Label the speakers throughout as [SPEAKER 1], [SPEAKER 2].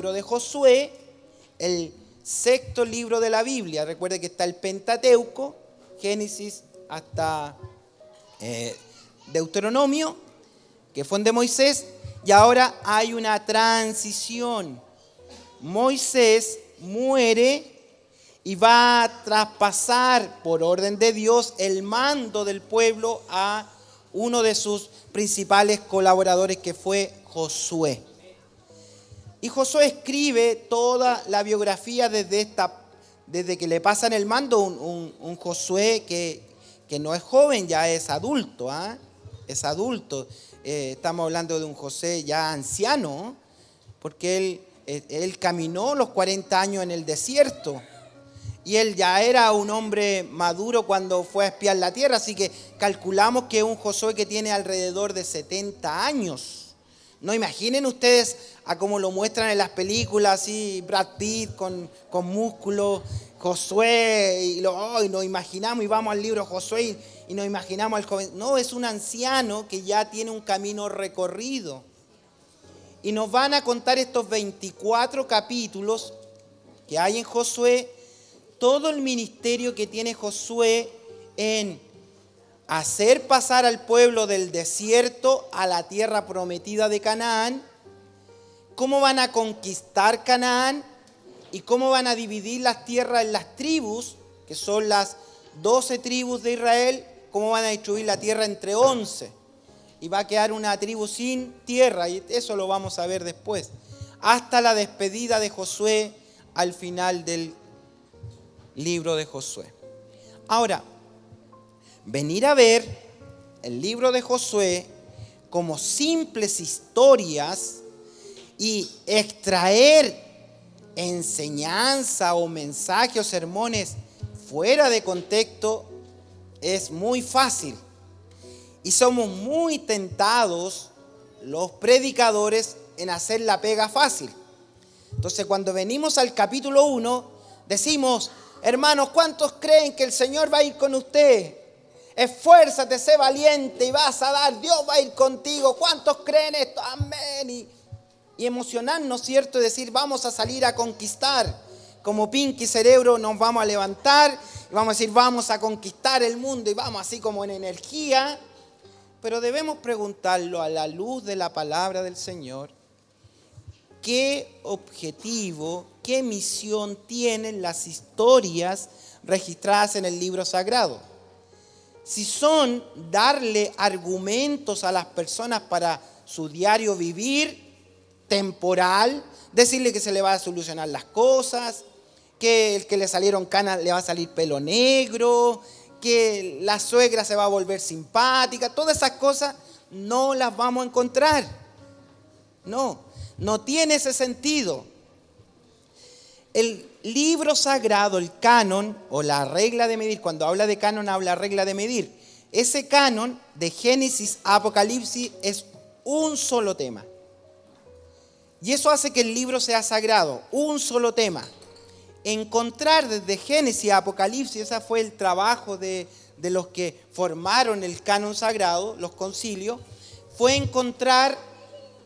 [SPEAKER 1] libro de Josué, el sexto libro de la Biblia. Recuerde que está el Pentateuco, Génesis hasta Deuteronomio, que fue de Moisés, y ahora hay una transición. Moisés muere y va a traspasar por orden de Dios el mando del pueblo a uno de sus principales colaboradores, que fue Josué. Y Josué escribe toda la biografía desde que le pasan el mando, un Josué que no es joven, ya es adulto, es adulto. Estamos hablando de un Josué ya anciano, porque él caminó los 40 años en el desierto. Y él ya era un hombre maduro cuando fue a espiar la tierra, así que calculamos que es un Josué que tiene alrededor de 70 años. No imaginen ustedes a cómo lo muestran en las películas, así Brad Pitt con músculo, Josué, y nos imaginamos y vamos al libro Josué y nos imaginamos al joven. No, es un anciano que ya tiene un camino recorrido. Y nos van a contar estos 24 capítulos que hay en Josué, todo el ministerio que tiene Josué en hacer pasar al pueblo del desierto a la tierra prometida de Canaán, cómo van a conquistar Canaán y cómo van a dividir las tierras en las tribus, que son las 12 tribus de Israel, cómo van a distribuir la tierra entre 11. Y va a quedar una tribu sin tierra, y eso lo vamos a ver después, hasta la despedida de Josué al final del libro de Josué. Ahora, venir a ver el libro de Josué como simples historias y extraer enseñanza o mensaje o sermones fuera de contexto es muy fácil. Y somos muy tentados los predicadores en hacer la pega fácil. Entonces, cuando venimos al capítulo 1, decimos: hermanos, ¿cuántos creen que el Señor va a ir con usted? Esfuérzate, sé valiente y vas a dar, Dios va a ir contigo. ¿Cuántos creen esto? Amén. Y emocionarnos, ¿cierto? Y decir, vamos a salir a conquistar. Como Pinky Cerebro nos vamos a levantar y vamos a decir, vamos a conquistar el mundo, y vamos así como en energía. Pero debemos preguntarlo a la luz de la palabra del Señor: ¿qué objetivo, qué misión tienen las historias registradas en el libro sagrado? Si son darle argumentos a las personas para su diario vivir temporal, decirle que se le va a solucionar las cosas, que el que le salieron canas le va a salir pelo negro, que la suegra se va a volver simpática, todas esas cosas no las vamos a encontrar. No tiene ese sentido. El libro sagrado, el canon o la regla de medir, cuando habla de canon habla regla de medir. Ese canon de Génesis a Apocalipsis es un solo tema. Y eso hace que el libro sea sagrado, un solo tema. Encontrar desde Génesis a Apocalipsis, ese fue el trabajo de los que formaron el canon sagrado, los concilios, fue encontrar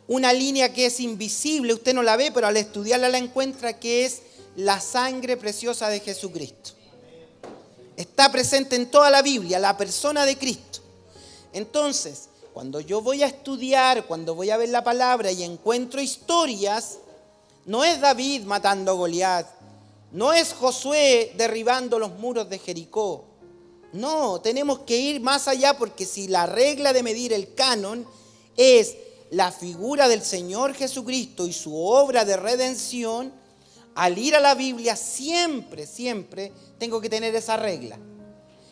[SPEAKER 1] una línea que es invisible, usted no la ve, pero al estudiarla la encuentra, que es la sangre preciosa de Jesucristo. Está presente en toda la Biblia, la persona de Cristo. Entonces, cuando yo voy a estudiar, cuando voy a ver la palabra y encuentro historias, no es David matando a Goliat, no es Josué derribando los muros de Jericó. No, tenemos que ir más allá, porque si la regla de medir el canon es la figura del Señor Jesucristo y su obra de redención, al ir a la Biblia siempre tengo que tener esa regla.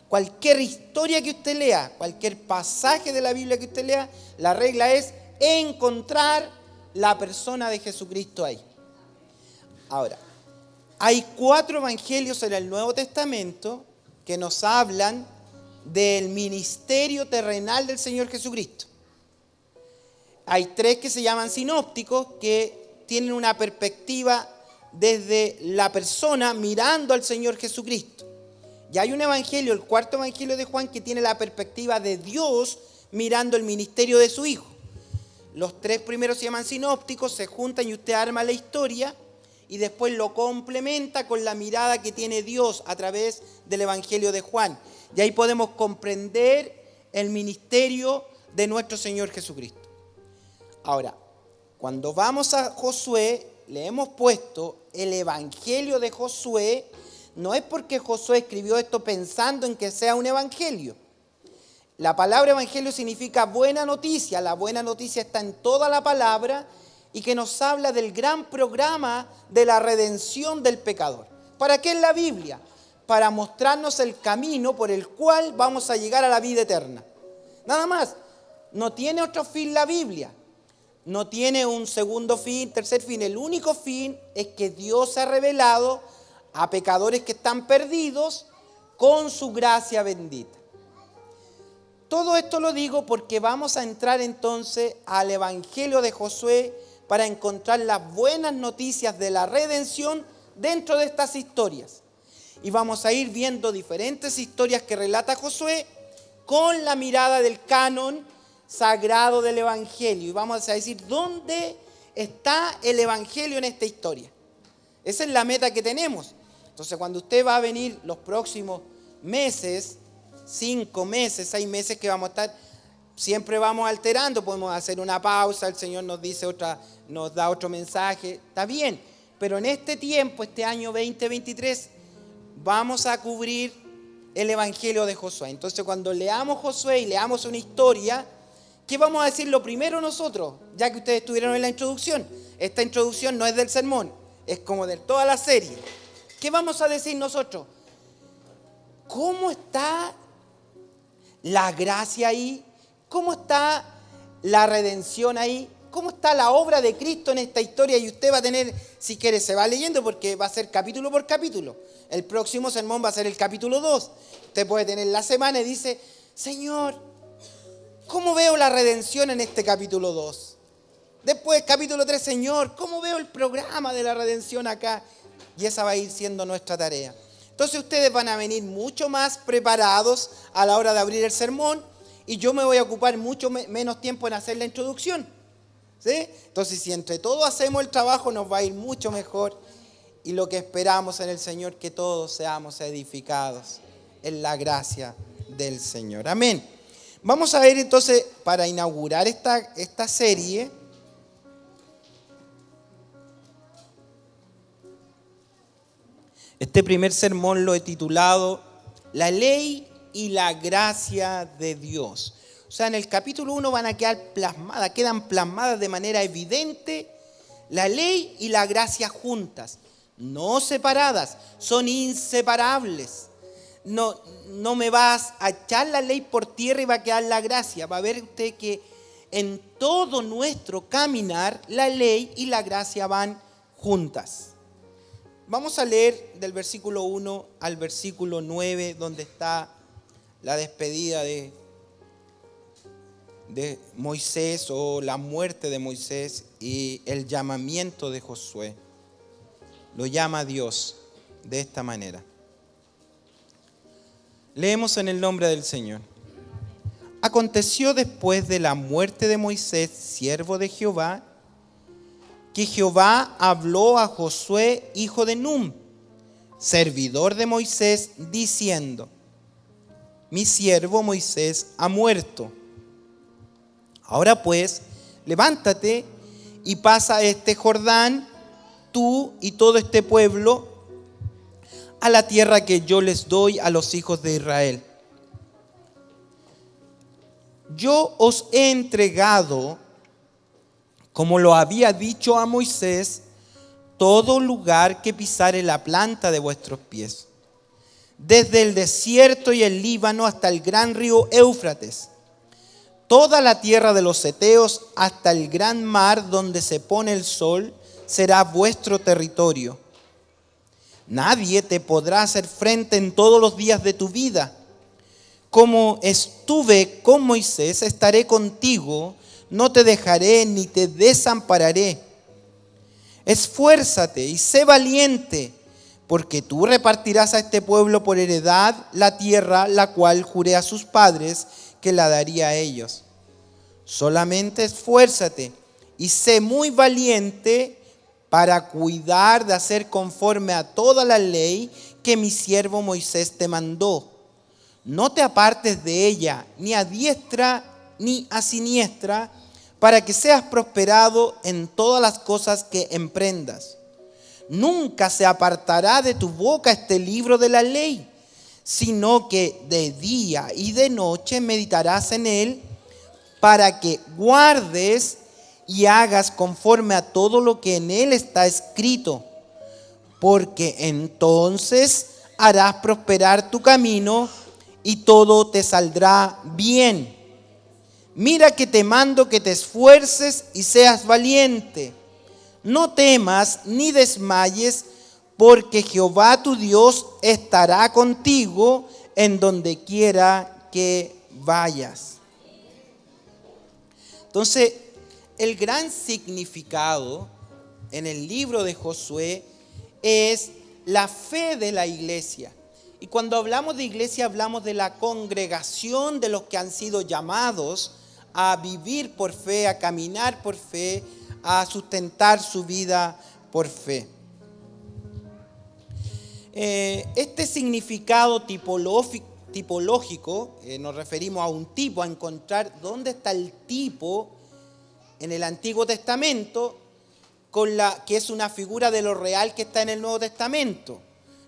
[SPEAKER 1] Cualquier historia que usted lea, cualquier pasaje de la Biblia que usted lea, la regla es encontrar la persona de Jesucristo ahí. Ahora, hay 4 evangelios en el Nuevo Testamento que nos hablan del ministerio terrenal del Señor Jesucristo. Hay 3 que se llaman sinópticos, que tienen una perspectiva desde la persona mirando al Señor Jesucristo. Y hay un evangelio, el 4º evangelio de Juan, que tiene la perspectiva de Dios mirando el ministerio de su Hijo. los 3 primeros se llaman sinópticos, se juntan y usted arma la historia y después lo complementa con la mirada que tiene Dios a través del Evangelio de Juan. Y ahí podemos comprender el ministerio de nuestro Señor Jesucristo. Ahora, cuando vamos a Josué, le hemos puesto el Evangelio de Josué. No es porque Josué escribió esto pensando en que sea un evangelio. La palabra evangelio significa buena noticia. La buena noticia está en toda la palabra y que nos habla del gran programa de la redención del pecador. ¿Para qué es la Biblia? Para mostrarnos el camino por el cual vamos a llegar a la vida eterna. Nada más. No tiene otro fin la Biblia. No tiene un segundo fin, tercer fin. El único fin es que Dios se ha revelado a pecadores que están perdidos con su gracia bendita. Todo esto lo digo porque vamos a entrar entonces al Evangelio de Josué para encontrar las buenas noticias de la redención dentro de estas historias. Y vamos a ir viendo diferentes historias que relata Josué con la mirada del canon sagrado del Evangelio. Y vamos a decir, ¿dónde está el Evangelio en esta historia? Esa es la meta que tenemos. Entonces, cuando usted va a venir los próximos meses, 5 meses, 6 meses que vamos a estar, siempre vamos alterando, podemos hacer una pausa, el Señor nos dice nos da otro mensaje, está bien, pero en este tiempo, este año 2023, vamos a cubrir el Evangelio de Josué. Entonces, cuando leamos Josué y leamos una historia, ¿qué vamos a decir lo primero nosotros? Ya que ustedes estuvieron en la introducción. Esta introducción no es del sermón, es como de toda la serie. ¿Qué vamos a decir nosotros? ¿Cómo está la gracia ahí? ¿Cómo está la redención ahí? ¿Cómo está la obra de Cristo en esta historia? Y usted va a tener, si quiere, se va leyendo porque va a ser capítulo por capítulo. El próximo sermón va a ser el capítulo 2. Usted puede tener la semana y dice, Señor, ¿cómo veo la redención en este capítulo 2? Después, capítulo 3, Señor, ¿cómo veo el programa de la redención acá? Y esa va a ir siendo nuestra tarea. Entonces ustedes van a venir mucho más preparados a la hora de abrir el sermón y yo me voy a ocupar mucho menos tiempo en hacer la introducción. ¿Sí? Entonces, si entre todos hacemos el trabajo, nos va a ir mucho mejor. Y lo que esperamos en el Señor, que todos seamos edificados en la gracia del Señor. Amén. Vamos a ver entonces, para inaugurar esta serie, este primer sermón lo he titulado La ley y la gracia de Dios. O sea, en el capítulo 1 quedan plasmadas de manera evidente la ley y la gracia juntas, no separadas, son inseparables. No me vas a echar la ley por tierra y va a quedar la gracia. Va a ver usted que en todo nuestro caminar la ley y la gracia van juntas. Vamos a leer del versículo 1 al versículo 9, donde está la despedida de Moisés o la muerte de Moisés y el llamamiento de Josué. Lo llama Dios de esta manera. Leemos en el nombre del Señor. Aconteció después de la muerte de Moisés, siervo de Jehová, que Jehová habló a Josué, hijo de Nun, servidor de Moisés, diciendo: mi siervo Moisés ha muerto. Ahora pues, levántate y pasa este Jordán, tú y todo este pueblo, a la tierra que yo les doy a los hijos de Israel. Yo os he entregado, como lo había dicho a Moisés, todo lugar que pisare la planta de vuestros pies, desde el desierto y el Líbano hasta el gran río Éufrates, toda la tierra de los heteos hasta el gran mar donde se pone el sol, será vuestro territorio. Nadie te podrá hacer frente en todos los días de tu vida. Como estuve con Moisés, estaré contigo, no te dejaré ni te desampararé. Esfuérzate y sé valiente, porque tú repartirás a este pueblo por heredad la tierra, la cual juré a sus padres que la daría a ellos. Solamente esfuérzate y sé muy valiente para cuidar de hacer conforme a toda la ley que mi siervo Moisés te mandó. No te apartes de ella, ni a diestra ni a siniestra, para que seas prosperado en todas las cosas que emprendas. Nunca se apartará de tu boca este libro de la ley, sino que de día y de noche meditarás en él, para que guardes y hagas conforme a todo lo que en él está escrito, porque entonces harás prosperar tu camino y todo te saldrá bien. Mira que te mando que te esfuerces y seas valiente. No temas ni desmayes, porque Jehová tu Dios estará contigo en donde quiera que vayas. Entonces, el gran significado en el libro de Josué es la fe de la iglesia. Y cuando hablamos de iglesia, hablamos de la congregación de los que han sido llamados a vivir por fe, a caminar por fe, a sustentar su vida por fe. Este significado tipológico, nos referimos a un tipo, a encontrar dónde está el tipo en el Antiguo Testamento, que es una figura de lo real que está en el Nuevo Testamento.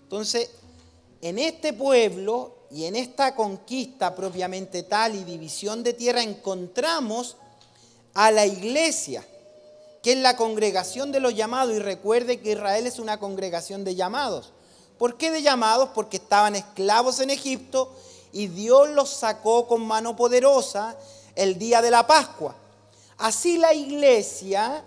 [SPEAKER 1] Entonces, en este pueblo y en esta conquista propiamente tal y división de tierra encontramos a la iglesia, que es la congregación de los llamados. Y recuerde que Israel es una congregación de llamados. ¿Por qué de llamados? Porque estaban esclavos en Egipto y Dios los sacó con mano poderosa el día de la Pascua. Así la iglesia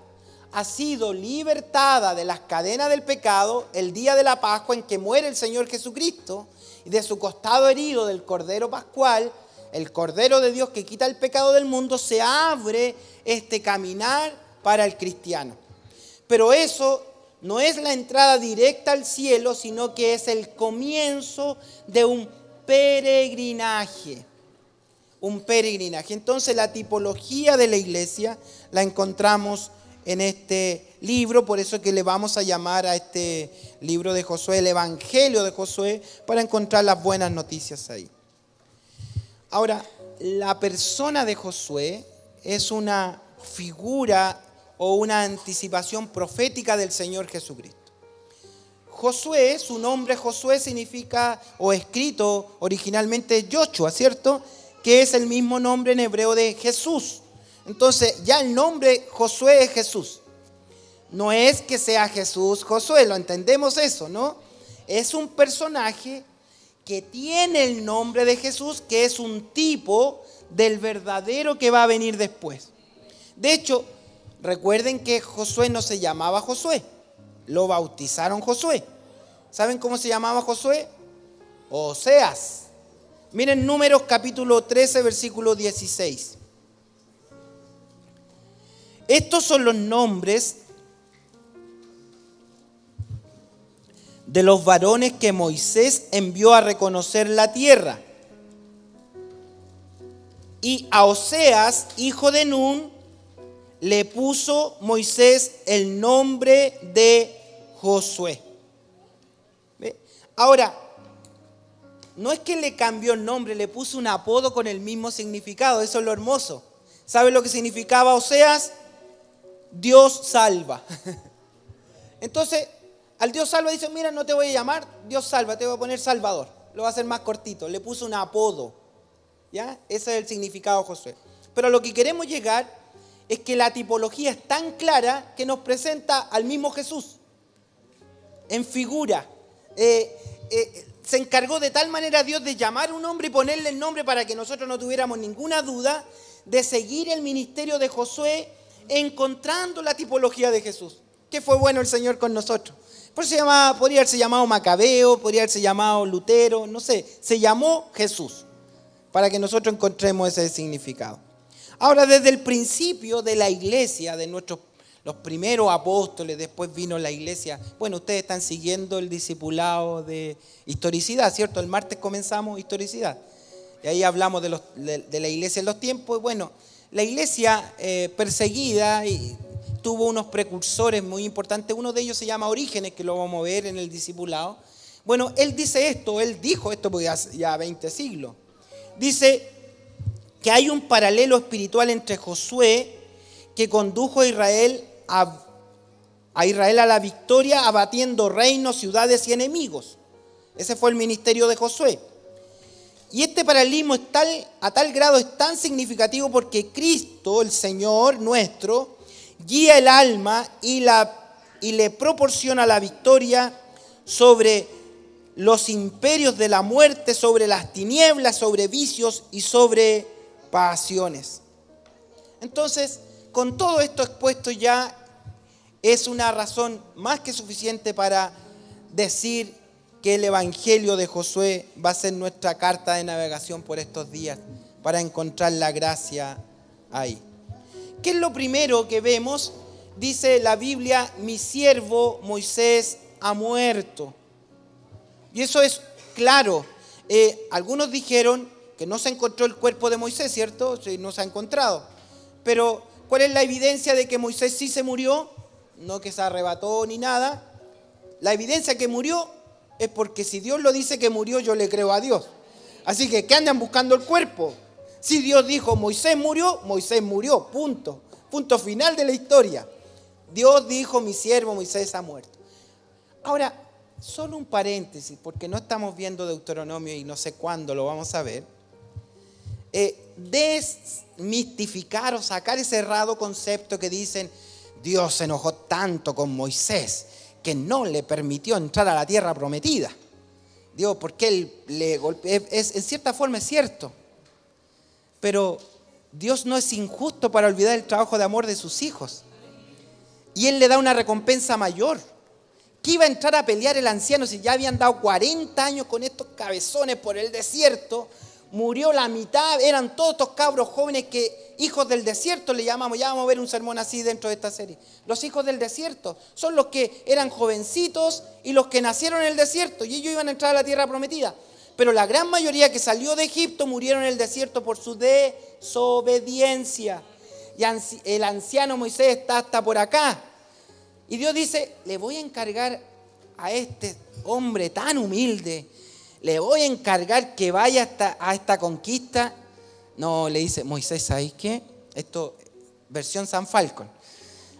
[SPEAKER 1] ha sido libertada de las cadenas del pecado el día de la Pascua, en que muere el Señor Jesucristo, y de su costado herido del Cordero Pascual, el Cordero de Dios que quita el pecado del mundo, se abre este caminar para el cristiano. Pero eso no es la entrada directa al cielo, sino que es el comienzo de un peregrinaje. Un peregrinaje. Entonces la tipología de la iglesia la encontramos en este libro, por eso que le vamos a llamar a este libro de Josué el Evangelio de Josué, para encontrar las buenas noticias ahí. Ahora, la persona de Josué es una figura o una anticipación profética del Señor Jesucristo. Josué, su nombre Josué significa, o escrito originalmente Yoshua, ¿cierto? Que es el mismo nombre en hebreo de Jesús. Entonces ya el nombre Josué es Jesús. No es que sea Jesús Josué, lo entendemos eso, ¿no? Es un personaje que tiene el nombre de Jesús, que es un tipo del verdadero que va a venir después. De hecho, recuerden que Josué no se llamaba Josué, lo bautizaron Josué. ¿Saben cómo se llamaba Josué? Oseas. Miren Números capítulo 13, versículo 16. Estos son los nombres de los varones que Moisés envió a reconocer la tierra. Y a Oseas, hijo de Nun, le puso Moisés el nombre de Josué. ¿Ve? Ahora, no es que le cambió el nombre, le puso un apodo con el mismo significado. Eso es lo hermoso. ¿Sabe lo que significaba Oseas? Dios salva. Entonces, al Dios salva dice, mira, no te voy a llamar Dios salva, te voy a poner Salvador. Lo va a hacer más cortito. Le puso un apodo. ¿Ya? Ese es el significado de Josué. Pero a lo que queremos llegar es que la tipología es tan clara que nos presenta al mismo Jesús en figura. Se encargó de tal manera Dios de llamar un hombre y ponerle el nombre para que nosotros no tuviéramos ninguna duda de seguir el ministerio de Josué encontrando la tipología de Jesús. Que fue bueno el Señor con nosotros. Por eso podría haberse llamado Macabeo, podría haberse llamado Lutero, no sé. Se llamó Jesús para que nosotros encontremos ese significado. Ahora, desde el principio de la iglesia, de los primeros apóstoles, después vino la iglesia. Bueno, ustedes están siguiendo el discipulado de historicidad, ¿cierto? El martes comenzamos historicidad. Y ahí hablamos de la iglesia en los tiempos. Y bueno, La iglesia perseguida y tuvo unos precursores muy importantes. Uno de ellos se llama Orígenes, que lo vamos a ver en el discipulado. Bueno, él dice esto, él dijo esto porque hace ya 20 siglos. Dice que hay un paralelo espiritual entre Josué, que condujo a Israel a la victoria, abatiendo reinos, ciudades y enemigos. Ese fue el ministerio de Josué. Y este paralelismo a tal grado es tan significativo porque Cristo, el Señor nuestro, guía el alma y le proporciona la victoria sobre los imperios de la muerte, sobre las tinieblas, sobre vicios y sobre pasiones. Entonces, con todo esto expuesto ya es una razón más que suficiente para decir que el Evangelio de Josué va a ser nuestra carta de navegación por estos días, para encontrar la gracia ahí. ¿Qué es lo primero que vemos? Dice la Biblia, mi siervo Moisés ha muerto. Y eso es claro. Algunos dijeron que no se encontró el cuerpo de Moisés, ¿cierto? Sí, no se ha encontrado. Pero, ¿cuál es la evidencia de que Moisés sí se murió? No que se arrebató ni nada. La evidencia que murió es porque si Dios lo dice que murió, yo le creo a Dios. Así que, ¿qué andan buscando el cuerpo? Si Dios dijo Moisés murió, punto. Punto final de la historia. Dios dijo, mi siervo Moisés ha muerto. Ahora, solo un paréntesis, porque no estamos viendo Deuteronomio y no sé cuándo lo vamos a ver. Desmistificar o sacar ese errado concepto que dicen, Dios se enojó tanto con Moisés que no le permitió entrar a la tierra prometida. Digo, porque él le golpeó. En cierta forma es cierto. Pero Dios no es injusto para olvidar el trabajo de amor de sus hijos. Y Él le da una recompensa mayor. ¿Qué iba a entrar a pelear el anciano si ya habían dado 40 años con estos cabezones por el desierto? Murió la mitad, eran todos estos cabros jóvenes que hijos del desierto le llamamos. Ya vamos a ver un sermón así dentro de esta serie. Los hijos del desierto son los que eran jovencitos y los que nacieron en el desierto y ellos iban a entrar a la tierra prometida. Pero la gran mayoría que salió de Egipto murieron en el desierto por su desobediencia. Y el anciano Moisés está hasta por acá. Y Dios dice, le voy a encargar a este hombre tan humilde, le voy a encargar que vaya a esta conquista. No, le dice, Moisés, ¿sabéis qué? Esto, versión San Falcon.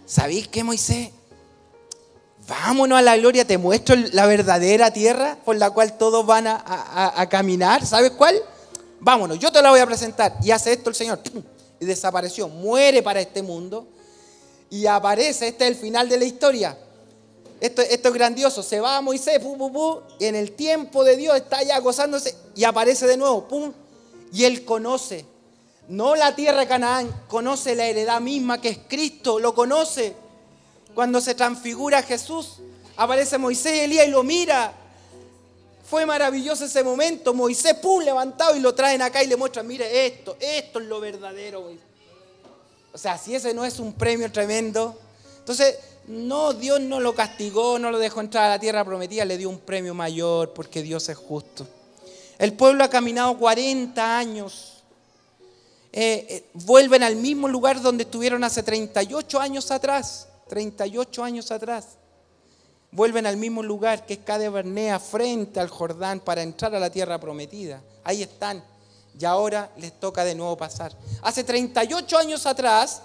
[SPEAKER 1] ¿Sabéis qué, Moisés? Vámonos a la gloria, te muestro la verdadera tierra por la cual todos van a caminar. ¿Sabes cuál? Vámonos, yo te la voy a presentar. Y hace esto el Señor. Y desapareció, muere para este mundo. Y aparece, este es el final de la historia. Esto es grandioso. Se va Moisés, y en el tiempo de Dios está ya gozándose y aparece de nuevo, y él conoce, no la tierra de Canaán, conoce la heredad misma que es Cristo, lo conoce. Cuando se transfigura Jesús, aparece Moisés y Elías y lo mira. Fue maravilloso ese momento. Moisés, levantado y lo traen acá y le muestran, mire esto es lo verdadero. O sea, si ese no es un premio tremendo. Entonces, no, Dios no lo castigó, no lo dejó entrar a la tierra prometida, le dio un premio mayor porque Dios es justo. El pueblo ha caminado 40 años. Vuelven al mismo lugar donde estuvieron hace 38 años atrás. 38 años atrás. Vuelven al mismo lugar que es Cades Barnea, frente al Jordán, para entrar a la tierra prometida. Ahí están. Y ahora les toca de nuevo pasar. Hace 38 años atrás,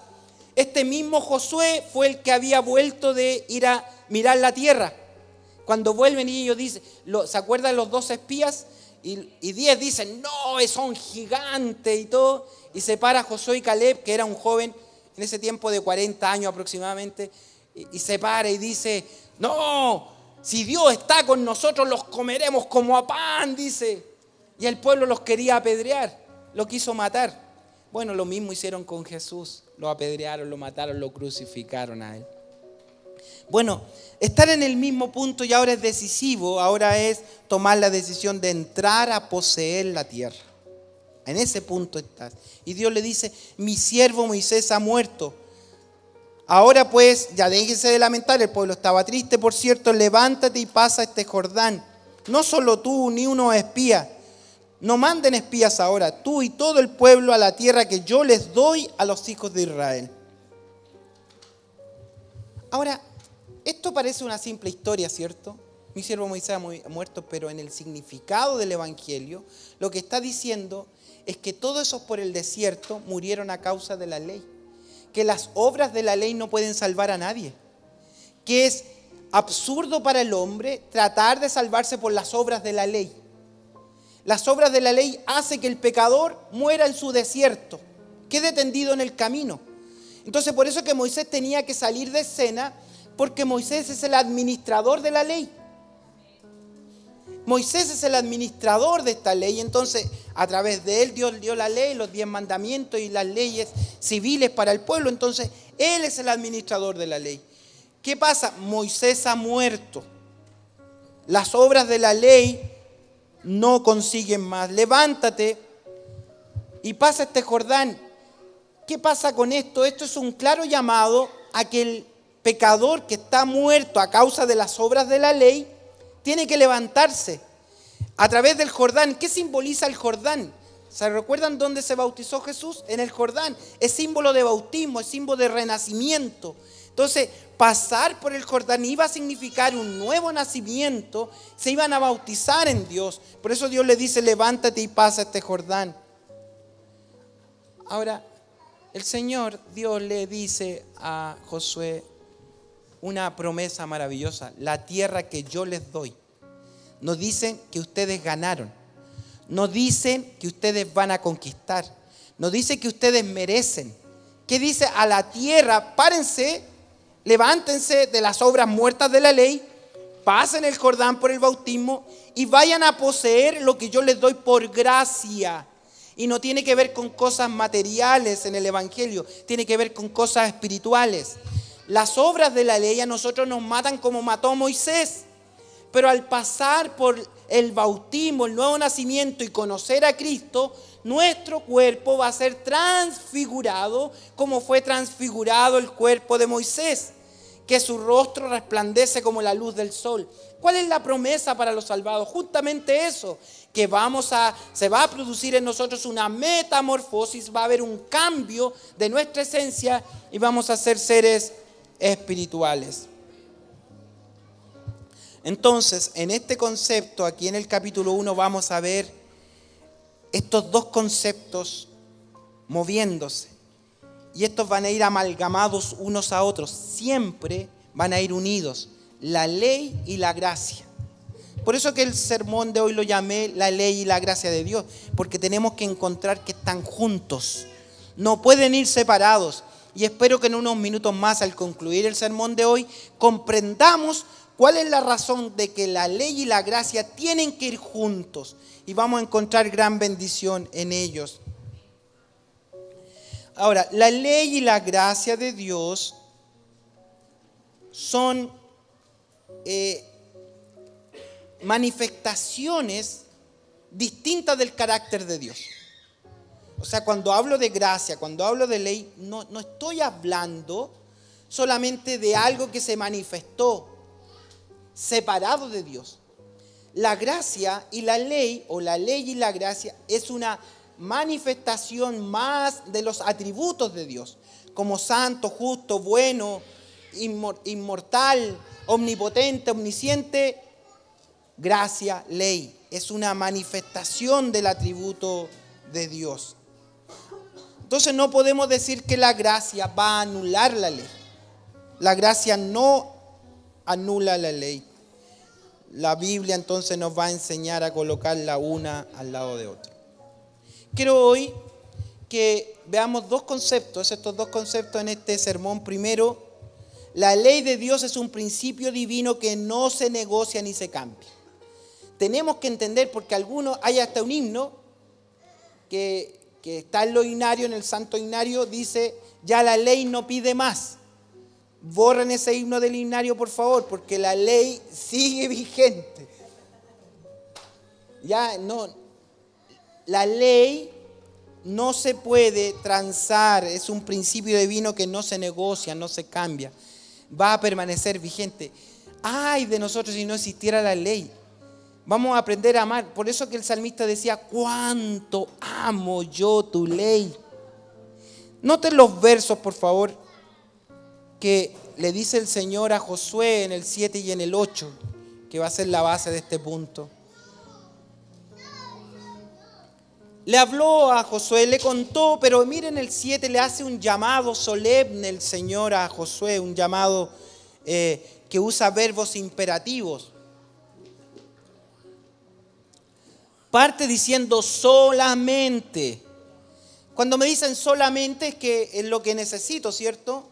[SPEAKER 1] este mismo Josué fue el que había vuelto de ir a mirar la tierra. Cuando vuelven y ellos dicen, ¿se acuerdan los 2 espías? Y 10 dicen, no, son gigantes y todo. Y se para Josué y Caleb, que era un joven en ese tiempo de 40 años aproximadamente, y se para y dice, no, si Dios está con nosotros los comeremos como a pan, dice. Y el pueblo los quería apedrear, lo quiso matar. Bueno, lo mismo hicieron con Jesús, lo apedrearon, lo mataron, lo crucificaron a él. Bueno, estar en el mismo punto y ahora es decisivo, ahora es tomar la decisión de entrar a poseer la tierra. En ese punto estás. Y Dios le dice, mi siervo Moisés ha muerto. Ahora pues, ya déjense de lamentar, el pueblo estaba triste, por cierto, levántate y pasa este Jordán. No solo tú, ni unos espías. No manden espías ahora, tú y todo el pueblo, a la tierra que yo les doy a los hijos de Israel. Ahora, esto parece una simple historia, ¿cierto? Mi siervo Moisés ha muerto, pero en el significado del Evangelio, lo que está diciendo es que todos esos por el desierto murieron a causa de la ley. Que las obras de la ley no pueden salvar a nadie. Que es absurdo para el hombre tratar de salvarse por las obras de la ley. Las obras de la ley hacen que el pecador muera en su desierto, quede tendido en el camino. Entonces por eso que Moisés tenía que salir de escena, porque Moisés es el administrador de la ley. Moisés es el administrador de esta ley, entonces a través de él Dios dio la ley, los 10 mandamientos y las leyes civiles para el pueblo, entonces él es el administrador de la ley. ¿Qué pasa? Moisés ha muerto. Las obras de la ley no consiguen más. Levántate y pasa este Jordán. ¿Qué pasa con esto? Esto es un claro llamado a que el pecador que está muerto a causa de las obras de la ley tiene que levantarse a través del Jordán. ¿Qué simboliza el Jordán? ¿Se recuerdan dónde se bautizó Jesús? En el Jordán. Es símbolo de bautismo, es símbolo de renacimiento. Entonces, pasar por el Jordán iba a significar un nuevo nacimiento. Se iban a bautizar en Dios. Por eso Dios le dice, levántate y pasa este Jordán. Ahora, el Señor, Dios le dice a Josué una promesa maravillosa. La tierra que yo les doy. No dicen que ustedes ganaron. No dicen que ustedes van a conquistar. No dice que ustedes merecen. ¿Qué dice? A la tierra, párense, levántense de las obras muertas de la ley, pasen el Jordán por el bautismo y vayan a poseer lo que yo les doy por gracia. Y no tiene que ver con cosas materiales en el Evangelio, tiene que ver con cosas espirituales. Las obras de la ley a nosotros nos matan como mató a Moisés. Pero al pasar por el bautismo, el nuevo nacimiento y conocer a Cristo, nuestro cuerpo va a ser transfigurado como fue transfigurado el cuerpo de Moisés, que su rostro resplandece como la luz del sol. ¿Cuál es la promesa para los salvados? Justamente eso, que se va a producir en nosotros una metamorfosis, va a haber un cambio de nuestra esencia y vamos a ser seres espirituales. Entonces, en este concepto, aquí en el capítulo 1 vamos a ver estos dos conceptos moviéndose. Y estos van a ir amalgamados unos a otros. Siempre van a ir unidos. La ley y la gracia. Por eso que el sermón de hoy lo llamé la ley y la gracia de Dios. Porque tenemos que encontrar que están juntos. No pueden ir separados. Y espero que en unos minutos más, al concluir el sermón de hoy, comprendamos cuál es la razón de que la ley y la gracia tienen que ir juntos. Y vamos a encontrar gran bendición en ellos. Ahora, la ley y la gracia de Dios son manifestaciones distintas del carácter de Dios. O sea, cuando hablo de gracia, cuando hablo de ley, no estoy hablando solamente de algo que se manifestó separado de Dios. La gracia y la ley, o la ley y la gracia, es una manifestación más de los atributos de Dios, como santo, justo, bueno, inmortal, omnipotente, omnisciente. Gracia, ley, es una manifestación del atributo de Dios. Entonces no podemos decir que la gracia va a anular la ley. La gracia no anula la ley. La Biblia entonces nos va a enseñar a colocarla una al lado de otra. Quiero hoy que veamos estos dos conceptos en este sermón. Primero, la ley de Dios es un principio divino que no se negocia ni se cambia. Tenemos que entender, porque hay hasta un himno que está en los himnarios, en el Santo Himnario, dice, ya la ley no pide más. Borren ese himno del himnario, por favor, porque la ley sigue vigente. La ley no se puede transar, es un principio divino que no se negocia, no se cambia. Va a permanecer vigente. Ay de nosotros si no existiera la ley. Vamos a aprender a amar. Por eso que el salmista decía, cuánto amo yo tu ley. Noten los versos, por favor, que le dice el Señor a Josué en el 7 y en el 8, que va a ser la base de este punto. Le habló a Josué, le contó, pero miren el 7, le hace un llamado solemne el Señor a Josué, un llamado que usa verbos imperativos. Parte diciendo solamente. Cuando me dicen solamente es que es lo que necesito, ¿cierto?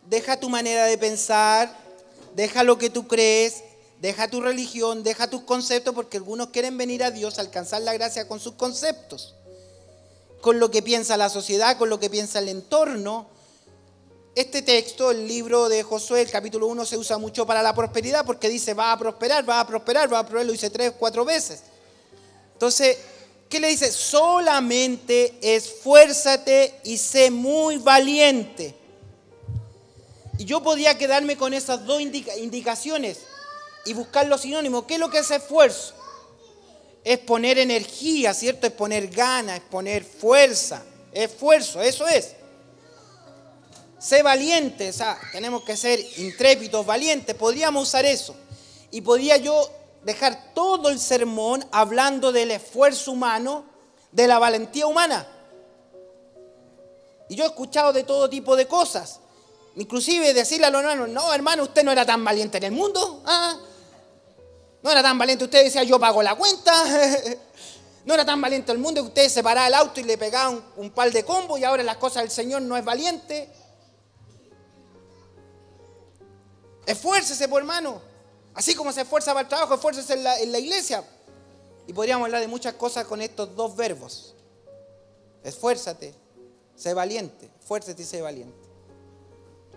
[SPEAKER 1] Deja tu manera de pensar, deja lo que tú crees, deja tu religión, deja tus conceptos, porque algunos quieren venir a Dios a alcanzar la gracia con sus conceptos, con lo que piensa la sociedad, con lo que piensa el entorno. Este texto, el libro de Josué, el capítulo 1, se usa mucho para la prosperidad, porque dice va a prosperar, lo dice 3 o 4 veces. Entonces, ¿qué le dice? Solamente esfuérzate y sé muy valiente. Y yo podía quedarme con esas dos indicaciones y buscar los sinónimos. ¿Qué es lo que es esfuerzo? Es poner energía, ¿cierto? Es poner ganas, es poner fuerza. Esfuerzo, eso es. Sé valiente, o sea, tenemos que ser intrépidos, valientes. Podríamos usar eso. Y podía yo dejar todo el sermón hablando del esfuerzo humano, de la valentía humana. Y yo he escuchado de todo tipo de cosas. Inclusive decirle a los hermanos, no hermano, usted no era tan valiente en el mundo. No era tan valiente, usted decía yo pago la cuenta. No era tan valiente el mundo que usted se paraba el auto y le pegaba un par de combos y ahora las cosas del Señor no es valiente. Esfuércese, por hermano. Así como se esfuerza para el trabajo, esfuércese en la iglesia. Y podríamos hablar de muchas cosas con estos dos verbos. Esfuérzate, sé valiente. Esfuérzate y sé valiente.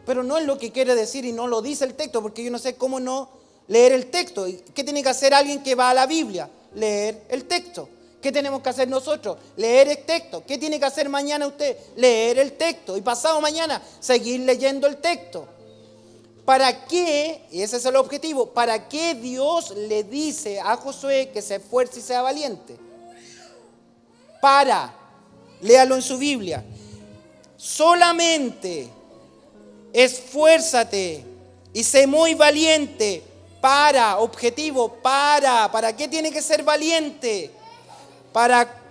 [SPEAKER 1] Pero no es lo que quiere decir y no lo dice el texto, porque yo no sé cómo no leer el texto. ¿Qué tiene que hacer alguien que va a la Biblia? Leer el texto. ¿Qué tenemos que hacer nosotros? Leer el texto. ¿Qué tiene que hacer mañana usted? Leer el texto. Y pasado mañana, seguir leyendo el texto. ¿Para qué? Y ese es el objetivo. ¿Para qué Dios le dice a Josué que se esfuerce y sea valiente? Léalo en su Biblia. Solamente esfuérzate y sé muy valiente. Objetivo, ¿para qué tiene que ser valiente? Para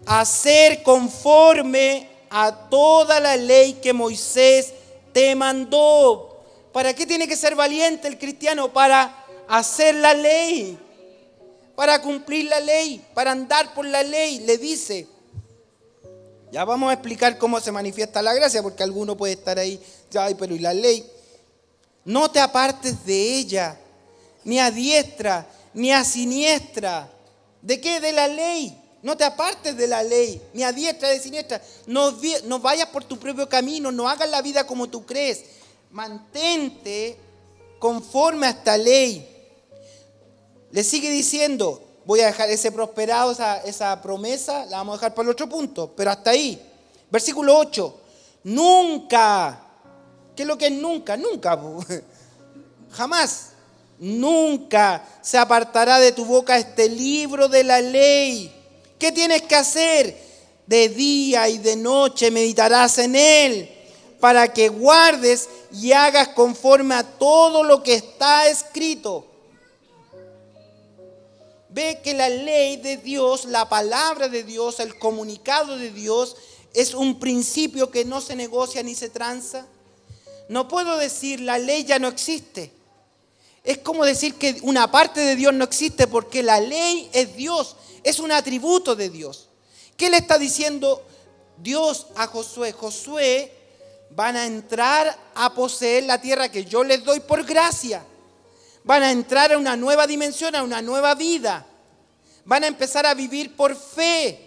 [SPEAKER 1] hacer conforme a toda la ley que Moisés te mandó. ¿Para qué tiene que ser valiente el cristiano? Para hacer la ley, para cumplir la ley, para andar por la ley, le dice. Ya vamos a explicar cómo se manifiesta la gracia, porque alguno puede estar ahí, ay, pero ¿y la ley? No te apartes de ella, ni a diestra, ni a siniestra. ¿De qué? De la ley. No te apartes de la ley, ni a diestra, ni a siniestra. No vayas por tu propio camino, no hagas la vida como tú crees. Mantente conforme a esta ley. Le sigue diciendo, voy a dejar ese prosperado, esa promesa, la vamos a dejar para el otro punto, pero hasta ahí. Versículo 8. Nunca. ¿Qué es lo que es nunca? Nunca. Jamás. Nunca se apartará de tu boca este libro de la ley. ¿Qué tienes que hacer? De día y de noche meditarás en él, para que guardes y hagas conforme a todo lo que está escrito. Ve que la ley de Dios, la palabra de Dios, el comunicado de Dios es un principio que no se negocia ni se tranza. No puedo decir la ley ya no existe. Es como decir que una parte de Dios no existe, porque la ley es Dios, es un atributo de Dios. ¿Qué le está diciendo Dios a Josué? Josué, van a entrar a poseer la tierra que yo les doy por gracia. Van a entrar a una nueva dimensión, a una nueva vida. Van a empezar a vivir por fe,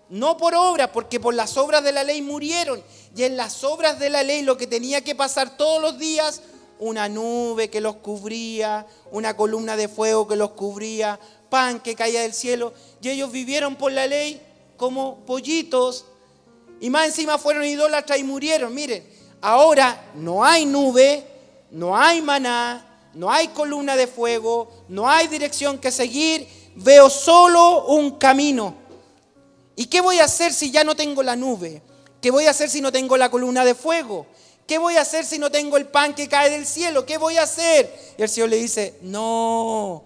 [SPEAKER 1] no por obras, porque por las obras de la ley murieron. Y en las obras de la ley lo que tenía que pasar todos los días, una nube que los cubría, una columna de fuego que los cubría, pan que caía del cielo. Y ellos vivieron por la ley como pollitos. Y más encima fueron idólatras y murieron. Miren, ahora no hay nube, no hay maná, no hay columna de fuego, no hay dirección que seguir, veo solo un camino. ¿Y qué voy a hacer si ya no tengo la nube? ¿Qué voy a hacer si no tengo la columna de fuego? ¿Qué voy a hacer si no tengo el pan que cae del cielo? ¿Qué voy a hacer? Y el Señor le dice, no,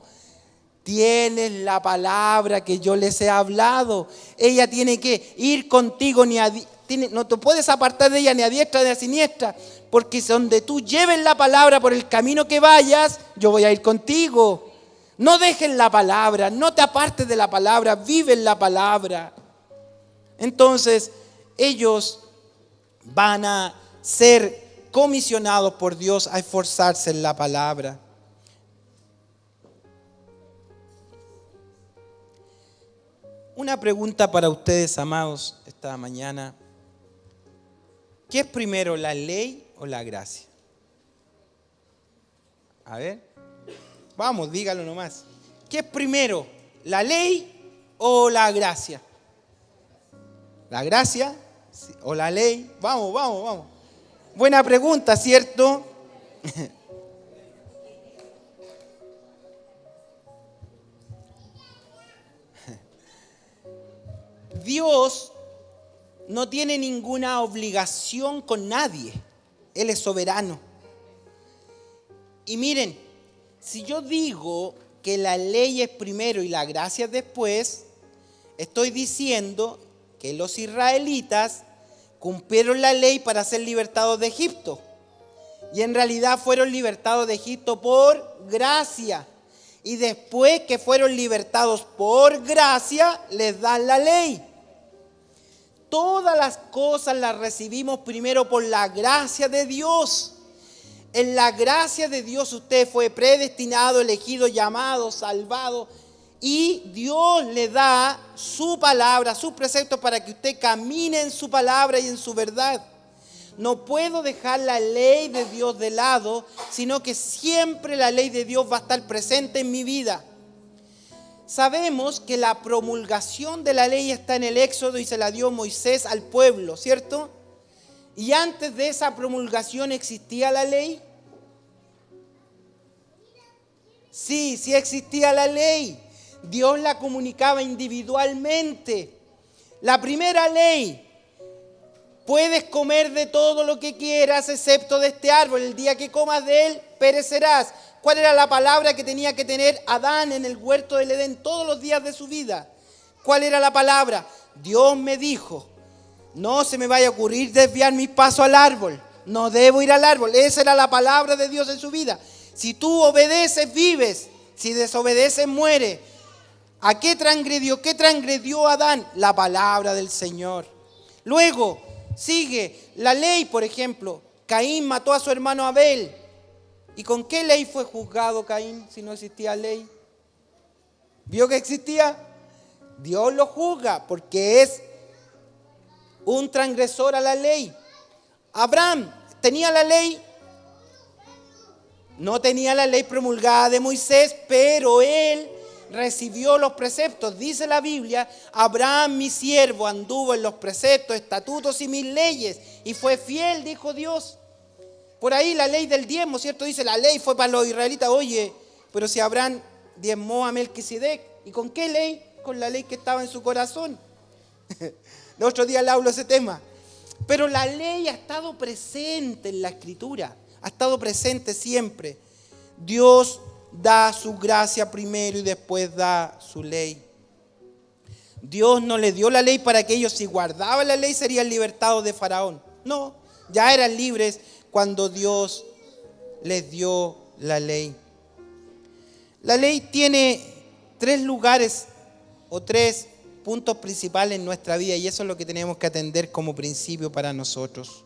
[SPEAKER 1] tienes la palabra que yo les he hablado. Ella tiene que ir contigo, no te puedes apartar de ella ni a diestra ni a siniestra, porque donde tú lleves la palabra por el camino que vayas, yo voy a ir contigo. No dejes la palabra, no te apartes de la palabra, vive en la palabra. Entonces, ellos van a ser comisionados por Dios a esforzarse en la palabra. Una pregunta para ustedes, amados, esta mañana. ¿Qué es primero, la ley o la gracia? A ver, vamos, dígalo nomás. ¿Qué es primero, la ley o la gracia? ¿La gracia o la ley? Vamos. Buena pregunta, ¿cierto? Dios no tiene ninguna obligación con nadie. Él es soberano. Y miren, si yo digo que la ley es primero y la gracia es después, estoy diciendo que los israelitas cumplieron la ley para ser libertados de Egipto. Y en realidad fueron libertados de Egipto por gracia. Y después que fueron libertados por gracia, les dan la ley. Todas las cosas las recibimos primero por la gracia de Dios. En la gracia de Dios usted fue predestinado, elegido, llamado, salvado. Y Dios le da su palabra, sus preceptos para que usted camine en su palabra y en su verdad. No puedo dejar la ley de Dios de lado, sino que siempre la ley de Dios va a estar presente en mi vida. Sabemos que la promulgación de la ley está en el Éxodo y se la dio Moisés al pueblo, ¿cierto? Y antes de esa promulgación existía la ley. Sí existía la ley. Dios la comunicaba individualmente. La primera ley: puedes comer de todo lo que quieras excepto de este árbol. El día que comas de él, perecerás. ¿Cuál era la palabra que tenía que tener Adán en el huerto del Edén todos los días de su vida? ¿Cuál era la palabra? Dios me dijo, no se me vaya a ocurrir desviar mis pasos al árbol. No debo ir al árbol. Esa era la palabra de Dios en su vida. Si tú obedeces, vives. Si desobedeces, mueres. ¿A qué transgredió? ¿Qué transgredió Adán? La palabra del Señor. Luego sigue la ley, por ejemplo. Caín mató a su hermano Abel. ¿Y con qué ley fue juzgado Caín si no existía ley? ¿Vio que existía? Dios lo juzga porque es un transgresor a la ley. Abraham tenía la ley. No tenía la ley promulgada de Moisés, pero él recibió los preceptos. Dice la Biblia, Abraham, mi siervo, anduvo en los preceptos, estatutos y mis leyes, y fue fiel, dijo Dios. Por ahí la ley del diezmo, ¿cierto? Dice, la ley fue para los israelitas. Oye, pero si Abraham diezmó a Melquisedec, ¿y con qué ley? Con la ley que estaba en su corazón. El otro día le hablo ese tema. Pero la ley ha estado presente en la Escritura, ha estado presente siempre. Dios da su gracia primero y después da su ley. Dios no les dio la ley para que ellos, si guardaban la ley, serían libertados de Faraón. No, ya eran libres cuando Dios les dio la ley. La ley tiene 3 lugares o 3 puntos principales en nuestra vida, y eso es lo que tenemos que atender como principio para nosotros.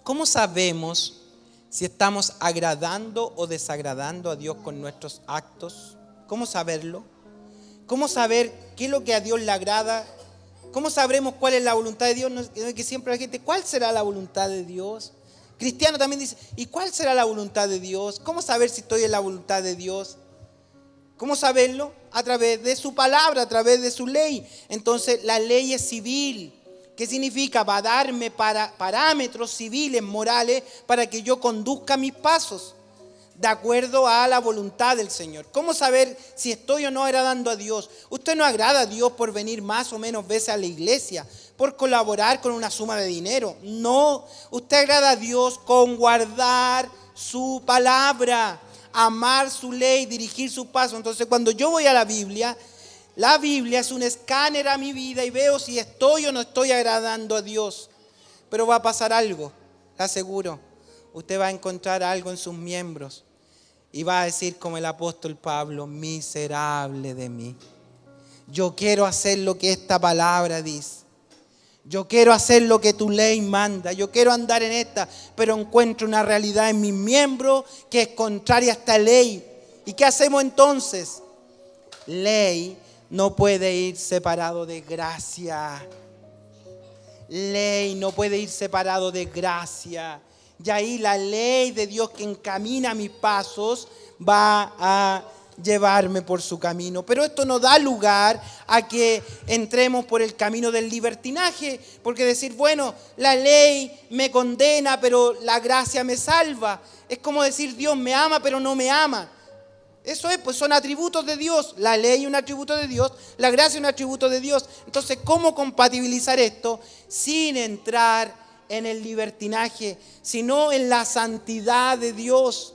[SPEAKER 1] ¿Cómo sabemos si estamos agradando o desagradando a Dios con nuestros actos? ¿Cómo saberlo? ¿Cómo saber qué es lo que a Dios le agrada? ¿Cómo sabremos cuál es la voluntad de Dios? No, que siempre la gente, ¿cuál será la voluntad de Dios? Cristiano también dice, ¿y cuál será la voluntad de Dios? ¿Cómo saber si estoy en la voluntad de Dios? ¿Cómo saberlo? A través de su palabra, a través de su ley. Entonces la ley es civil. ¿Qué significa? Va a darme parámetros civiles, morales, para que yo conduzca mis pasos de acuerdo a la voluntad del Señor. ¿Cómo saber si estoy o no agradando a Dios? Usted no agrada a Dios por venir más o menos veces a la iglesia, por colaborar con una suma de dinero. No, usted agrada a Dios con guardar su palabra, amar su ley, dirigir su paso. Entonces, cuando yo voy a la Biblia es un escáner a mi vida y veo si estoy o no estoy agradando a Dios. Pero va a pasar algo, le aseguro. Usted va a encontrar algo en sus miembros y va a decir como el apóstol Pablo: miserable de mí. Yo quiero hacer lo que esta palabra dice. Yo quiero hacer lo que tu ley manda. Yo quiero andar en esta, pero encuentro una realidad en mis miembros que es contraria a esta ley. ¿Y qué hacemos entonces? Ley no puede ir separado de gracia. Ley no puede ir separado de gracia. Y ahí la ley de Dios que encamina mis pasos va a llevarme por su camino. Pero esto no da lugar a que entremos por el camino del libertinaje, porque decir, bueno, la ley me condena, pero la gracia me salva. Es como decir, Dios me ama, pero no me ama. Eso es, pues son atributos de Dios. La ley es un atributo de Dios, la gracia es un atributo de Dios. Entonces, ¿cómo compatibilizar esto sin entrar en el libertinaje, sino en la santidad de Dios?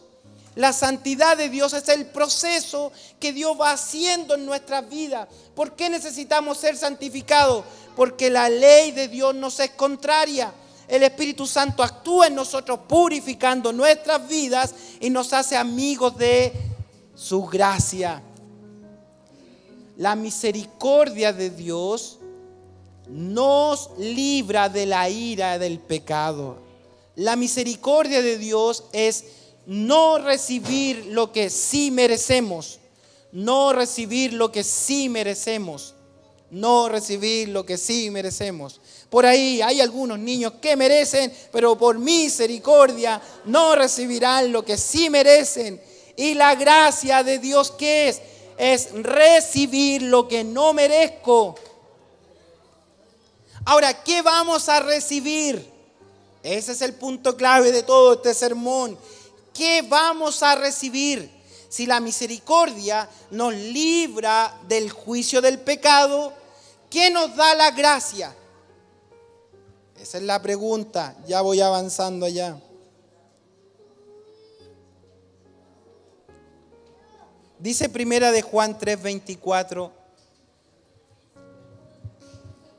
[SPEAKER 1] La santidad de Dios es el proceso que Dios va haciendo en nuestras vidas. ¿Por qué necesitamos ser santificados? Porque la ley de Dios nos es contraria. El Espíritu Santo actúa en nosotros purificando nuestras vidas y nos hace amigos de su gracia. La misericordia de Dios nos libra de la ira del pecado. La misericordia de Dios es no recibir lo que sí merecemos. No recibir lo que sí merecemos. No recibir lo que sí merecemos. Por ahí hay algunos niños que merecen, pero por misericordia no recibirán lo que sí merecen. Y la gracia de Dios, ¿qué es? Es recibir lo que no merezco. Ahora, ¿qué vamos a recibir? Ese es el punto clave de todo este sermón. ¿Qué vamos a recibir? Si la misericordia nos libra del juicio del pecado, ¿qué nos da la gracia? Esa es la pregunta. Ya voy avanzando allá. Dice primera de Juan 3:24.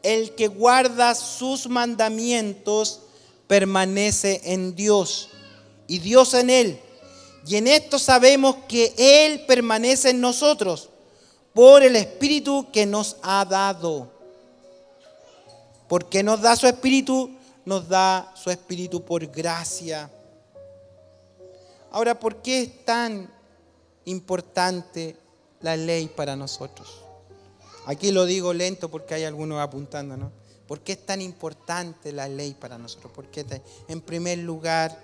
[SPEAKER 1] El que guarda sus mandamientos permanece en Dios y Dios en él. Y en esto sabemos que Él permanece en nosotros por el Espíritu que nos ha dado. ¿Por qué nos da su Espíritu? Nos da su Espíritu por gracia. Ahora, ¿por qué es tan importante la ley para nosotros? Aquí lo digo lento porque hay algunos apuntando, ¿no? ¿Por qué es tan importante la ley para nosotros? Porque, en primer lugar,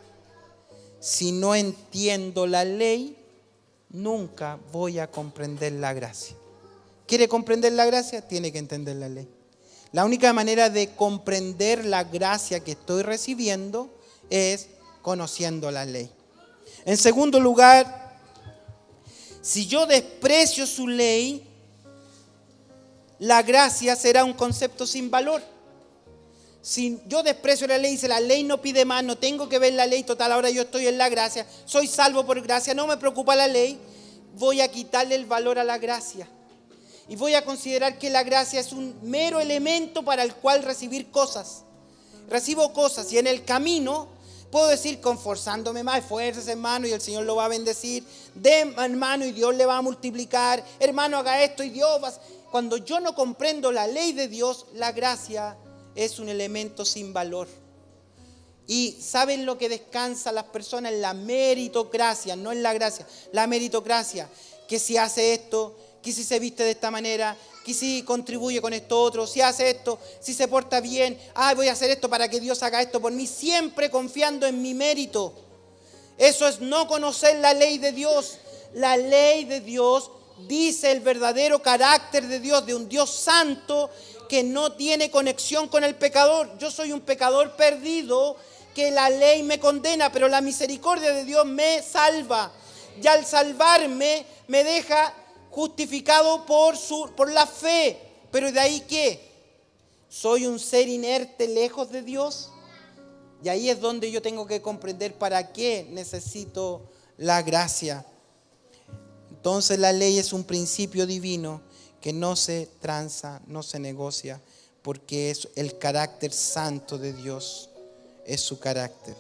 [SPEAKER 1] si no entiendo la ley, nunca voy a comprender la gracia. ¿Quiere comprender la gracia? Tiene que entender la ley. La única manera de comprender la gracia que estoy recibiendo es conociendo la ley. En segundo lugar, si yo desprecio su ley, la gracia será un concepto sin valor. Si yo desprecio la ley, dice la ley no pide más, no tengo que ver la ley, total, ahora yo estoy en la gracia, soy salvo por gracia, no me preocupa la ley, voy a quitarle el valor a la gracia. Y voy a considerar que la gracia es un mero elemento para el cual recibir cosas. Recibo cosas y en el camino puedo decir, conforzándome más, esfuerces hermano y el Señor lo va a bendecir, de hermano y Dios le va a multiplicar, hermano haga esto y Dios va a... Cuando yo no comprendo la ley de Dios, la gracia es un elemento sin valor. Y ¿saben lo que descansa las personas? En la meritocracia, no en la gracia. La meritocracia, que si hace esto, que si se viste de esta manera, que si contribuye con esto otro, si hace esto, si se porta bien, voy a hacer esto para que Dios haga esto por mí, siempre confiando en mi mérito. Eso es no conocer la ley de Dios. La ley de Dios dice el verdadero carácter de Dios, de un Dios santo que no tiene conexión con el pecador. Yo soy un pecador perdido, que la ley me condena, pero la misericordia de Dios me salva. Y al salvarme me deja justificado por la fe. Pero ¿de ahí qué? ¿Soy un ser inerte lejos de Dios? Y ahí es donde yo tengo que comprender para qué necesito la gracia. Entonces la ley es un principio divino que no se tranza, no se negocia, porque es el carácter santo de Dios, es su carácter.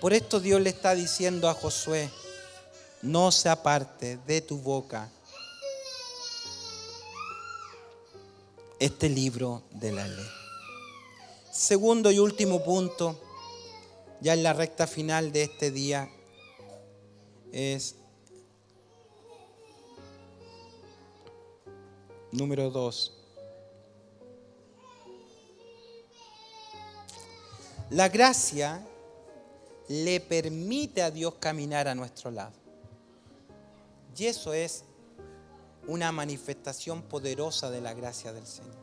[SPEAKER 1] Por esto Dios le está diciendo a Josué: no se aparte de tu boca este libro de la ley. Segundo y último punto, ya en la recta final de este día, es número 2. La gracia le permite a Dios caminar a nuestro lado. Y eso es una manifestación poderosa de la gracia del Señor.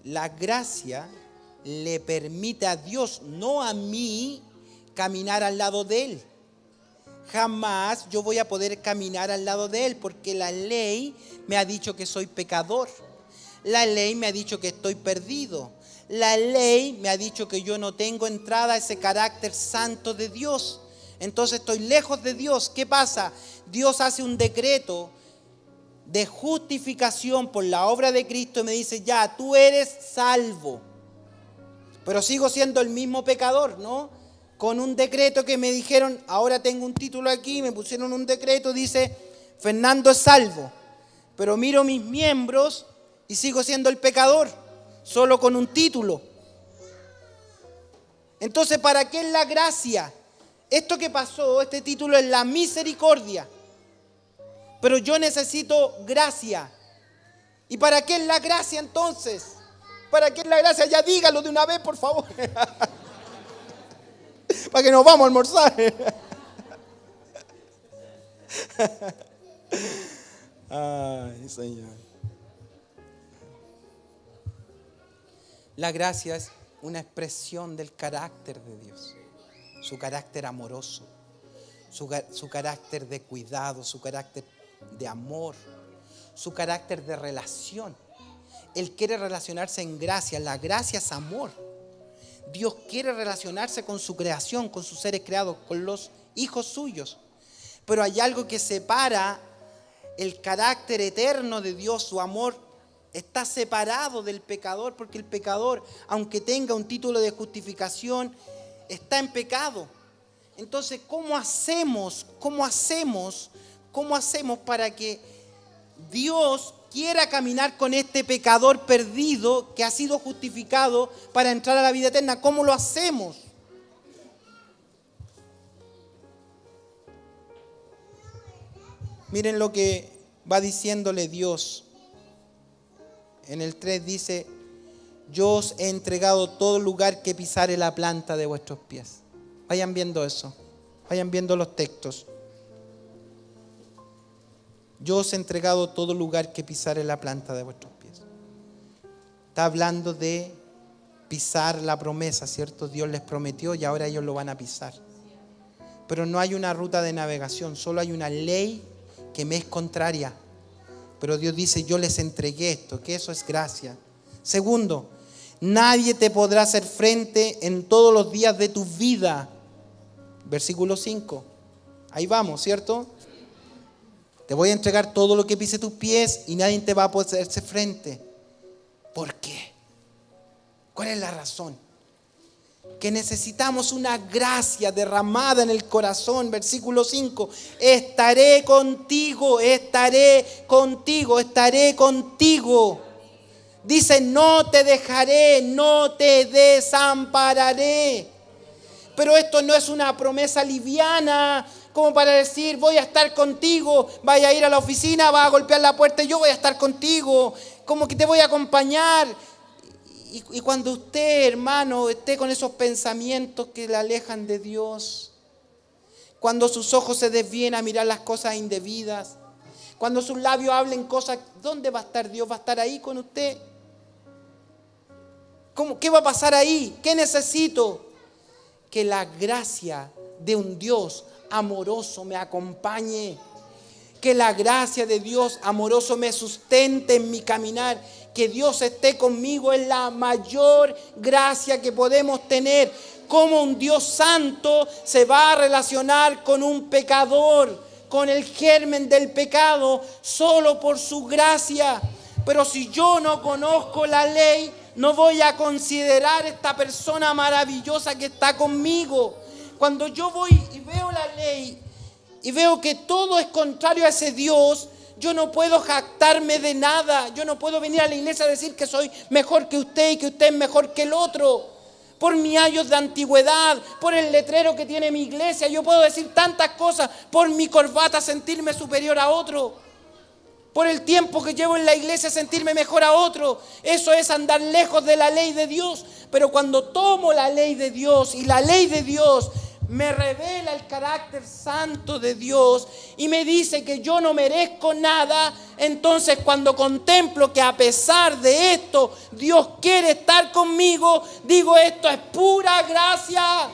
[SPEAKER 1] La gracia le permite a Dios, no a mí, caminar al lado de Él. Jamás yo voy a poder caminar al lado de Él, porque la ley me ha dicho que soy pecador. La ley me ha dicho que estoy perdido. La ley me ha dicho que yo no tengo entrada a ese carácter santo de Dios. Entonces estoy lejos de Dios. ¿Qué pasa? Dios hace un decreto de justificación por la obra de Cristo y me dice: ya, tú eres salvo. Pero sigo siendo el mismo pecador, ¿no? Con un decreto que me dijeron, ahora tengo un título aquí, me pusieron un decreto, dice: Fernando es salvo. Pero miro mis miembros y sigo siendo el pecador, solo con un título. Entonces, ¿para qué es la gracia? Esto que pasó, este título es la misericordia. Pero yo necesito gracia. ¿Y para qué es la gracia entonces? ¿Para qué es la gracia? Ya dígalo de una vez, por favor. Para que nos vamos a almorzar. Ay, Señor. La gracia es una expresión del carácter de Dios. Su carácter amoroso. Su carácter de cuidado. Su carácter de amor. Su carácter de relación. Él quiere relacionarse en gracia. La gracia es amor. Dios quiere relacionarse con su creación, con sus seres creados, con los hijos suyos. Pero hay algo que separa el carácter eterno de Dios, su amor, está separado del pecador, porque el pecador, aunque tenga un título de justificación, está en pecado. Entonces, ¿cómo hacemos para que Dios quiera caminar con este pecador perdido que ha sido justificado para entrar a la vida eterna? ¿Cómo lo hacemos? Miren lo que va diciéndole Dios. En el 3 dice: yo os he entregado todo lugar que pisare la planta de vuestros pies. Vayan viendo eso. Vayan viendo los textos. Yo os he entregado todo lugar que pisare la planta de vuestros pies. Está hablando de pisar la promesa, ¿cierto? Dios les prometió y ahora ellos lo van a pisar. Pero no hay una ruta de navegación, solo hay una ley que me es contraria. Pero Dios dice: yo les entregué esto, que eso es gracia. Segundo, nadie te podrá hacer frente en todos los días de tu vida. Versículo 5. Ahí vamos, ¿cierto? Te voy a entregar todo lo que pise tus pies y nadie te va a poder hacer frente. ¿Por qué? ¿Cuál es la razón? Que necesitamos una gracia derramada en el corazón. Versículo 5. Estaré contigo, estaré contigo, estaré contigo. Dice: no te dejaré, no te desampararé. Pero esto no es una promesa liviana, como para decir: voy a estar contigo, vaya a ir a la oficina, va a golpear la puerta y yo voy a estar contigo, como que te voy a acompañar. Y cuando usted, hermano, esté con esos pensamientos que le alejan de Dios, Cuando sus ojos se desvíen a mirar las cosas indebidas. Cuando sus labios hablen cosas, ¿dónde va a estar Dios? ¿Va a estar ahí con usted? ¿Qué va a pasar ahí? ¿Qué necesito? Que la gracia de un Dios amoroso me acompañe. Que la gracia de Dios amoroso me sustente en mi caminar. Que Dios esté conmigo es la mayor gracia que podemos tener. ¿Cómo un Dios santo se va a relacionar con un pecador, con el germen del pecado, solo por su gracia? Pero si yo no conozco la ley, no voy a considerar esta persona maravillosa que está conmigo. Cuando yo voy y veo la ley y veo que todo es contrario a ese Dios, yo no puedo jactarme de nada. Yo no puedo venir a la iglesia a decir que soy mejor que usted y que usted es mejor que el otro. Por mis años de antigüedad, por el letrero que tiene mi iglesia, yo puedo decir tantas cosas. Por mi corbata sentirme superior a otro. Por el tiempo que llevo en la iglesia sentirme mejor a otro. Eso es andar lejos de la ley de Dios. Pero cuando tomo la ley de Dios y la ley de Dios me revela el carácter santo de Dios y me dice que yo no merezco nada, entonces cuando contemplo que a pesar de esto Dios quiere estar conmigo, digo, esto es pura gracia.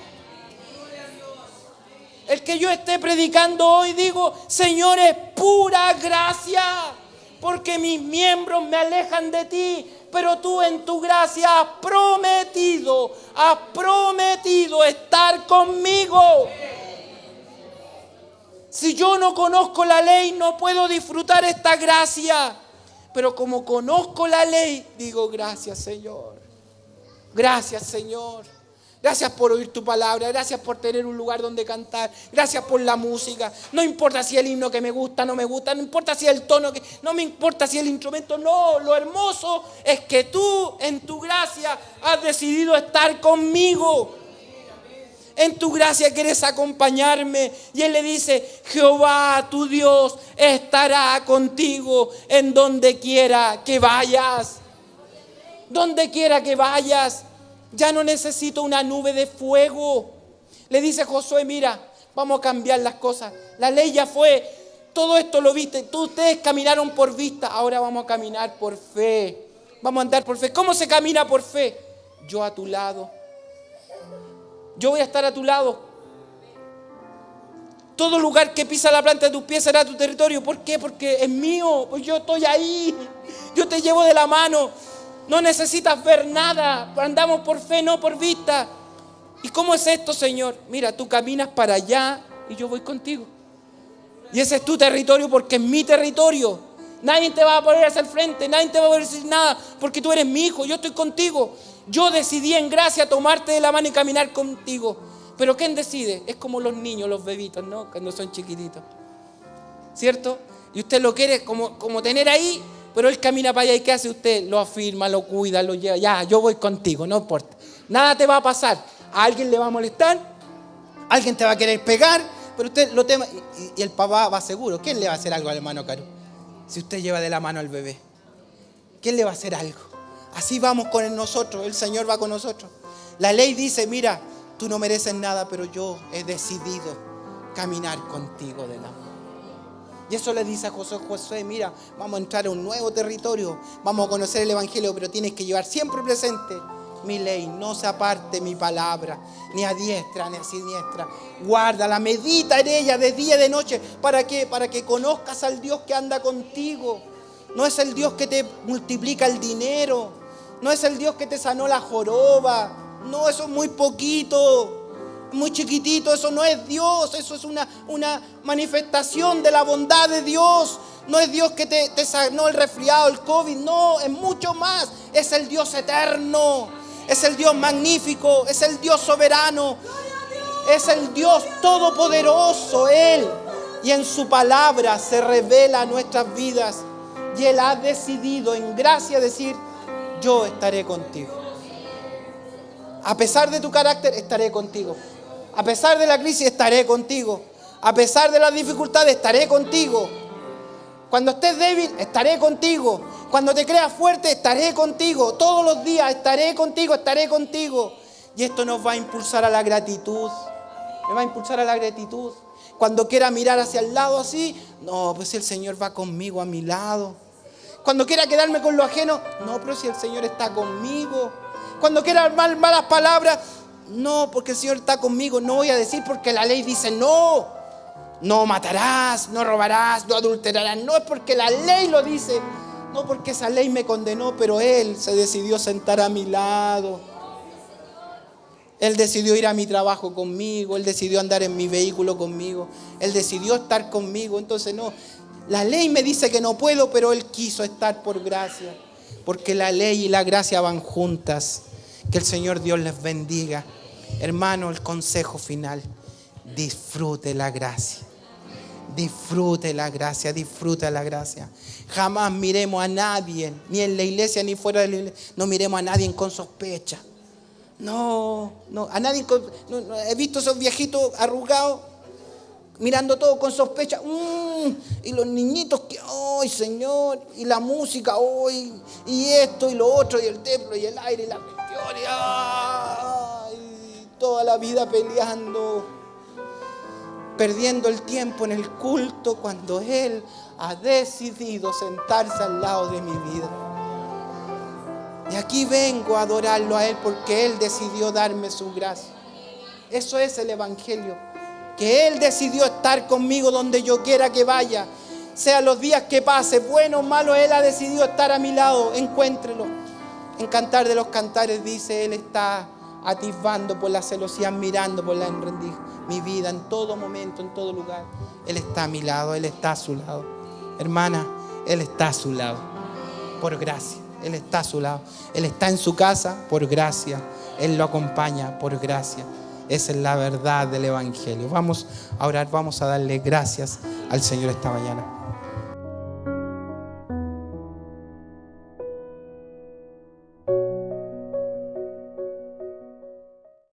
[SPEAKER 1] El que yo esté predicando hoy, digo, Señor, es pura gracia, porque mis miembros me alejan de ti, pero tú en tu gracia has prometido estar conmigo. Si yo no conozco la ley, no puedo disfrutar esta gracia. Pero como conozco la ley, digo, gracias Señor. Gracias Señor. Gracias por oír tu palabra, gracias por tener un lugar donde cantar, gracias por la música. No importa si el himno que me gusta, no me gusta, no importa si el tono, no me importa si el instrumento, no. Lo hermoso es que tú en tu gracia has decidido estar conmigo. En tu gracia quieres acompañarme. Y Él le dice, Jehová tu Dios estará contigo en donde quiera que vayas. Donde quiera que vayas. Ya no necesito una nube de fuego. Le dice Josué, mira, vamos a cambiar las cosas. La ley ya fue, todo esto lo viste. Ustedes caminaron por vista, ahora vamos a caminar por fe. Vamos a andar por fe. ¿Cómo se camina por fe? Yo a tu lado. Yo voy a estar a tu lado. Todo lugar que pisa la planta de tus pies será tu territorio. ¿Por qué? Porque es mío, pues yo estoy ahí. Yo te llevo de la mano. No necesitas ver nada. Andamos por fe, no por vista. ¿Y cómo es esto, Señor? Mira, tú caminas para allá y yo voy contigo. Y ese es tu territorio porque es mi territorio. Nadie te va a poner hacia el frente, nadie te va a decir nada porque tú eres mi hijo, yo estoy contigo. Yo decidí en gracia tomarte de la mano y caminar contigo. Pero ¿quién decide? Es como los niños, los bebitos, ¿no? Cuando son chiquititos. ¿Cierto? Y usted lo quiere como tener ahí. Pero Él camina para allá y ¿qué hace usted? Lo afirma, lo cuida, lo lleva. Ya, yo voy contigo, no importa. Nada te va a pasar. A alguien le va a molestar, alguien te va a querer pegar, pero usted lo tema. Y el papá va seguro. ¿Quién le va a hacer algo al hermano Caro? Si usted lleva de la mano al bebé. ¿Quién le va a hacer algo? Así vamos con nosotros, el Señor va con nosotros. La ley dice, mira, tú no mereces nada, pero yo he decidido caminar contigo de la mano. Y eso le dice a Josué, mira, vamos a entrar a un nuevo territorio, vamos a conocer el Evangelio, pero tienes que llevar siempre presente mi ley, no se aparte mi palabra, ni a diestra ni a siniestra. Guárdala, medita en ella de día y de noche. ¿Para qué? Para que conozcas al Dios que anda contigo. No es el Dios que te multiplica el dinero, no es el Dios que te sanó la joroba, no, eso es muy poquito. Muy chiquitito, eso no es Dios, eso es una manifestación de la bondad de Dios. No es Dios que te sanó el resfriado, el COVID, no, es mucho más. Es el Dios eterno, es el Dios magnífico, es el Dios soberano, es el Dios todopoderoso, Él. Y en su palabra se revela a nuestras vidas. Y Él ha decidido en gracia decir, yo estaré contigo. A pesar de tu carácter, estaré contigo. A pesar de la crisis, estaré contigo. A pesar de las dificultades, estaré contigo. Cuando estés débil, estaré contigo. Cuando te creas fuerte, estaré contigo. Todos los días, estaré contigo, estaré contigo. Y esto nos va a impulsar a la gratitud. Me va a impulsar a la gratitud. Cuando quiera mirar hacia el lado así, no, pues si el Señor va conmigo a mi lado. Cuando quiera quedarme con lo ajeno, no, pero si el Señor está conmigo. Cuando quiera armar malas palabras, no, porque el Señor está conmigo. No voy a decir porque la ley dice no. No matarás, no robarás, no adulterarás. No es porque la ley lo dice. No porque esa ley me condenó, pero Él se decidió sentar a mi lado. Él decidió ir a mi trabajo conmigo. Él decidió andar en mi vehículo conmigo. Él decidió estar conmigo. Entonces no, la ley me dice que no puedo, pero Él quiso estar por gracia. Porque la ley y la gracia van juntas. Que el Señor Dios les bendiga. Hermano, el consejo final. Disfrute la gracia. Disfrute la gracia, disfruta la gracia. Jamás miremos a nadie, ni en la iglesia ni fuera de la iglesia, no miremos a nadie con sospecha. No, a nadie no, he visto esos viejitos arrugados mirando todo con sospecha. Y los niñitos que, ¡ay, Señor! Y la música, ¡ay! Y esto y lo otro, y el templo y el aire y la cuestión, y toda la vida peleando. Perdiendo el tiempo en el culto cuando Él ha decidido sentarse al lado de mi vida. Y aquí vengo a adorarlo a Él porque Él decidió darme su gracia. Eso es el Evangelio. Que Él decidió estar conmigo donde yo quiera que vaya. Sean los días que pase, buenos o malos, Él ha decidido estar a mi lado. Encuéntrelo. En Cantar de los Cantares dice, Él está atisbando por la celosía, mirando por la enrendija. Mi vida en todo momento, en todo lugar. Él está a mi lado, Él está a su lado. Hermana, Él está a su lado. Por gracia, Él está a su lado. Él está en su casa por gracia. Él lo acompaña por gracia. Esa es la verdad del Evangelio. Vamos a orar, vamos a darle gracias al Señor esta mañana.